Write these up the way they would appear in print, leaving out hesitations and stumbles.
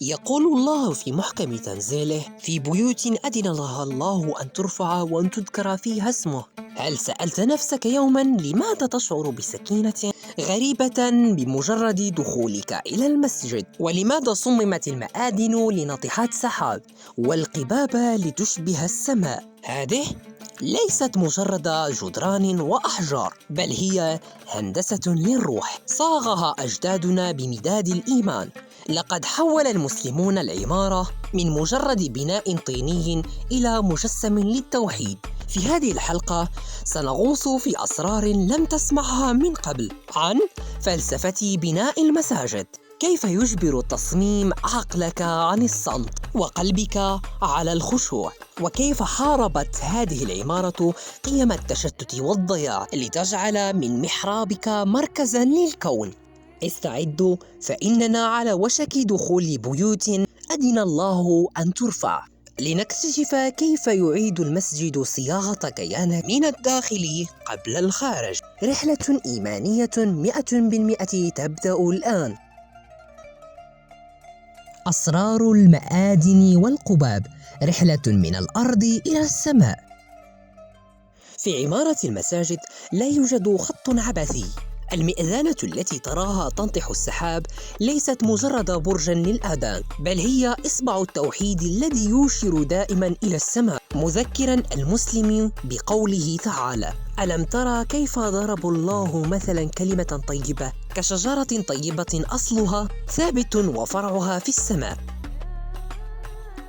يقول الله في محكم تنزيله: في بيوت أذن لها الله أن ترفع وأن تذكر فيها اسمه. هل سألت نفسك يوماً لماذا تشعر بسكينة غريبة بمجرد دخولك إلى المسجد؟ ولماذا صممت المآذن لناطحات سحاب والقباب لتشبه السماء؟ هذه ليست مجرد جدران وأحجار، بل هي هندسة للروح صاغها أجدادنا بمداد الإيمان. لقد حول المسلمون العمارة من مجرد بناء طيني إلى مجسم للتوحيد. في هذه الحلقة سنغوص في أسرار لم تسمعها من قبل عن فلسفة بناء المساجد، كيف يجبر التصميم عقلك عن الصمت وقلبك على الخشوع، وكيف حاربت هذه العمارة قيم التشتت والضياع لتجعل من محرابك مركزاً للكون. استعدوا، فإننا على وشك دخول بيوت أذن الله أن ترفع، لنكتشف كيف يعيد المسجد صياغة كيانه من الداخل قبل الخارج. رحلة إيمانية 100% تبدأ الآن. أسرار المآذن والقباب، رحلة من الأرض إلى السماء. في عمارة المساجد لا يوجد خط عبثي. المئذنة التي تراها تنطح السحاب ليست مجرد برجاً للآذان، بل هي إصبع التوحيد الذي يشير دائماً إلى السماء، مذكراً المسلم بقوله تعالى: ألم ترى كيف ضرب الله مثلاً كلمة طيبة كشجرة طيبة أصلها ثابت وفرعها في السماء.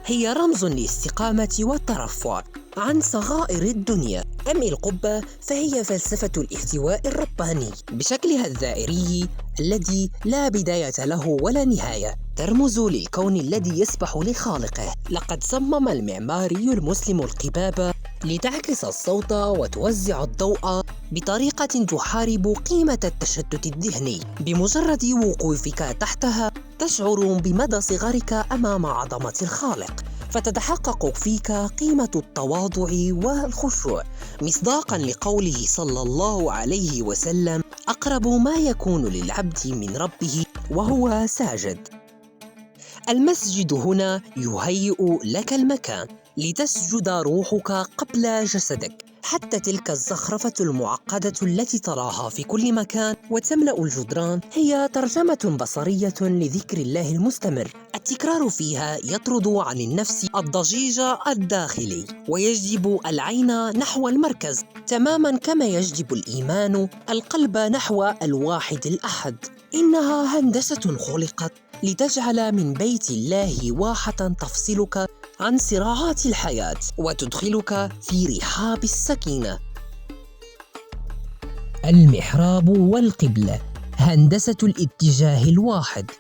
هي رمز للاستقامة والترفع عن صغائر الدنيا. أما القبة فهي فلسفة الاحتواء الرباني بشكلها الدائري الذي لا بداية له ولا نهاية، ترمز للكون الذي يسبح لخالقه. لقد صمم المعماري المسلم القباب لتعكس الصوت وتوزع الضوء بطريقة تحارب قيمة التشتت الذهني. بمجرد وقوفك تحتها تشعر بمدى صغرك أمام عظمة الخالق، فتتحقق فيك قيمة التواضع والخشوع، مصداقاً لقوله صلى الله عليه وسلم: أقرب ما يكون للعبد من ربه وهو ساجد. المسجد هنا يهيئ لك المكان لتسجد روحك قبل جسدك. حتى تلك الزخرفة المعقدة التي تراها في كل مكان وتملأ الجدران هي ترجمة بصرية لذكر الله المستمر. التكرار فيها يطرد عن النفس الضجيج الداخلي ويجذب العين نحو المركز، تماماً كما يجذب الإيمان القلب نحو الواحد الأحد. إنها هندسة خلقت لتجعل من بيت الله واحة تفصلك عن صراعات الحياة وتدخلك في رحاب السكينة. المحراب والقبلة، هندسة الاتجاه الواحد.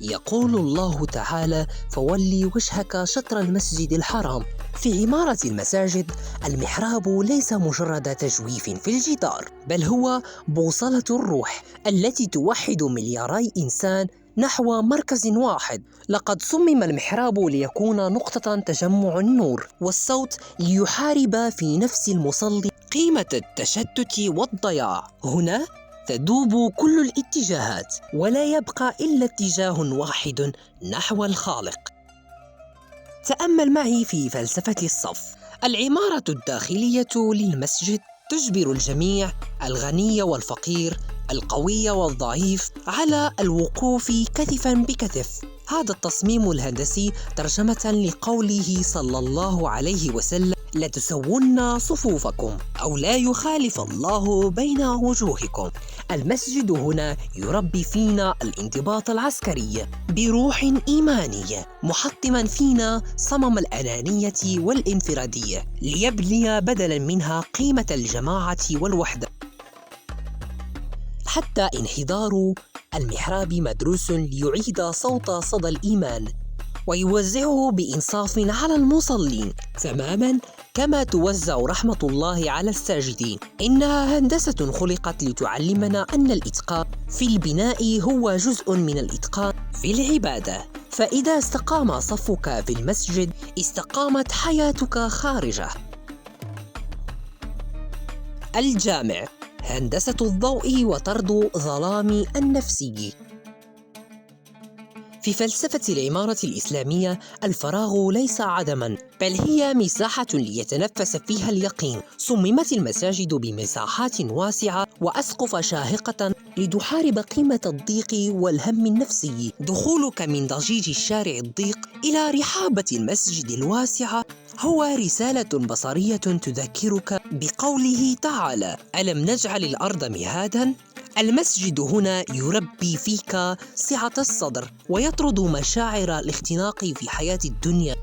يقول الله تعالى: فولي وجهك شطر المسجد الحرام. في عمارة المساجد المحراب ليس مجرد تجويف في الجدار، بل هو بوصلة الروح التي توحد ملياري إنسان نحو مركز واحد. لقد صمم المحراب ليكون نقطة تجمع النور والصوت ليحارب في نفس المصلي قيمة التشتت والضياع. هنا تدوب كل الاتجاهات ولا يبقى إلا اتجاه واحد نحو الخالق. تأمل معي في فلسفة الصف. العمارة الداخلية للمسجد تجبر الجميع، الغني والفقير، القوي والضعيف، على الوقوف كتفاً بكتف. هذا التصميم الهندسي ترجمة لقوله صلى الله عليه وسلم: لتسوون صفوفكم، أو لا يخالف الله بين وجوهكم. المسجد هنا يربي فينا الانضباط العسكري بروح إيمانية، محطماً فينا صمم الأنانية والانفرادية ليبني بدلاً منها قيمة الجماعة والوحدة. حتى انحدار المحراب مدروس ليعيد صوت صدى الإيمان ويوزعه بإنصاف على المصلين، تماماً كما توزع رحمة الله على الساجدين. إنها هندسة خلقت لتعلمنا أن الإتقان في البناء هو جزء من الإتقان في العبادة. فإذا استقام صفك في المسجد استقامت حياتك خارجه. الجامع، هندسة الضوء وطرد ظلام النفسي. في فلسفة العمارة الإسلامية، الفراغ ليس عدماً، بل هي مساحة ليتنفس فيها اليقين. صممت المساجد بمساحات واسعة وأسقف شاهقة لتحارب قيمة الضيق والهم النفسي. دخولك من ضجيج الشارع الضيق إلى رحابة المسجد الواسعة هو رسالة بصرية تذكرك بقوله تعالى: ألم نجعل الأرض مهاداً؟ المسجد هنا يربي فيك سعة الصدر ويطرد مشاعر الاختناق في حياة الدنيا.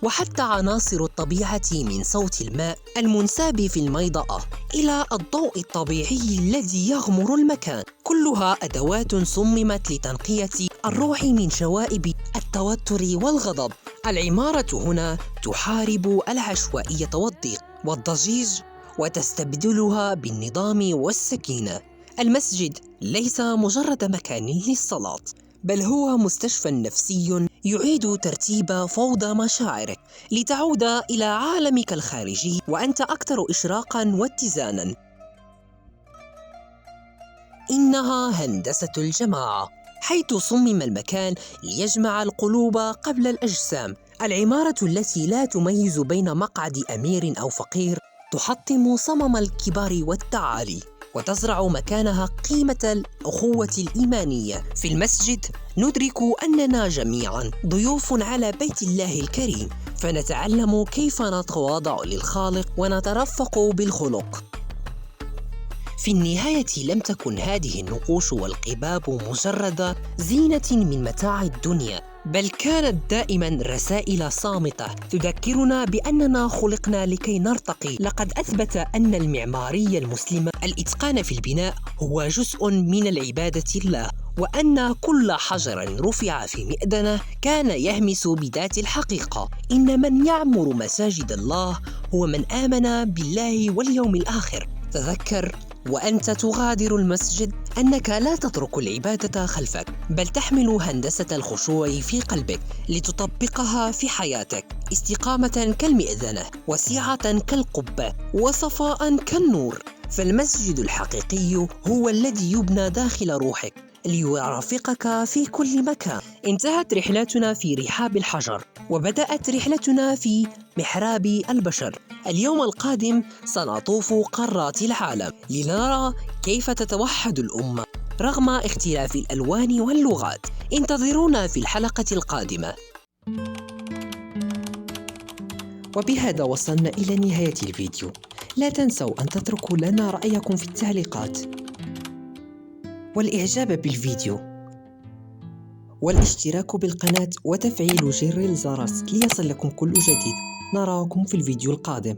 وحتى عناصر الطبيعة، من صوت الماء المنساب في الميضأة إلى الضوء الطبيعي الذي يغمر المكان، كلها أدوات صممت لتنقية الروح من شوائب التوتر والغضب. العمارة هنا تحارب العشوائية والضيق والضجيج وتستبدلها بالنظام والسكينة. المسجد ليس مجرد مكان للصلاة، بل هو مستشفى نفسي يعيد ترتيب فوضى مشاعرك لتعود إلى عالمك الخارجي وأنت أكثر إشراقاً واتزاناً. إنها هندسة الجماعة، حيث صمم المكان ليجمع القلوب قبل الأجسام. العمارة التي لا تميز بين مقعد أمير أو فقير تحطم صمم الكبار والتعالي وتزرع مكانها قيمة الأخوة الإيمانية. في المسجد ندرك أننا جميعاً ضيوف على بيت الله الكريم، فنتعلم كيف نتواضع للخالق ونترفق بالخلق. في النهاية لم تكن هذه النقوش والقباب مجرد زينة من متاع الدنيا، بل كانت دائما رسائل صامتة تذكرنا بأننا خلقنا لكي نرتقي. لقد أثبت أن المعماري المسلم الإتقان في البناء هو جزء من العبادة الله، وأن كل حجر رفع في مئذنة كان يهمس بذات الحقيقة. إن من يعمر مساجد الله هو من آمن بالله واليوم الآخر. تذكر وأنت تغادر المسجد أنك لا تترك العبادة خلفك، بل تحمل هندسة الخشوع في قلبك لتطبقها في حياتك. استقامة كالمئذنة، وسعة كالقبة، وصفاء كالنور. فالمسجد الحقيقي هو الذي يبنى داخل روحك ليرافقك في كل مكان. انتهت رحلتنا في رحاب الحجر، وبدأت رحلتنا في محراب البشر. اليوم القادم سنطوف قارات العالم لنرى كيف تتوحد الأمة رغم اختلاف الألوان واللغات. انتظرونا في الحلقة القادمة. وبهذا وصلنا إلى نهاية الفيديو. لا تنسوا أن تتركوا لنا رأيكم في التعليقات، والإعجاب بالفيديو، والاشتراك بالقناة، وتفعيل زر الجرس ليصل لكم كل جديد. نراكم في الفيديو القادم.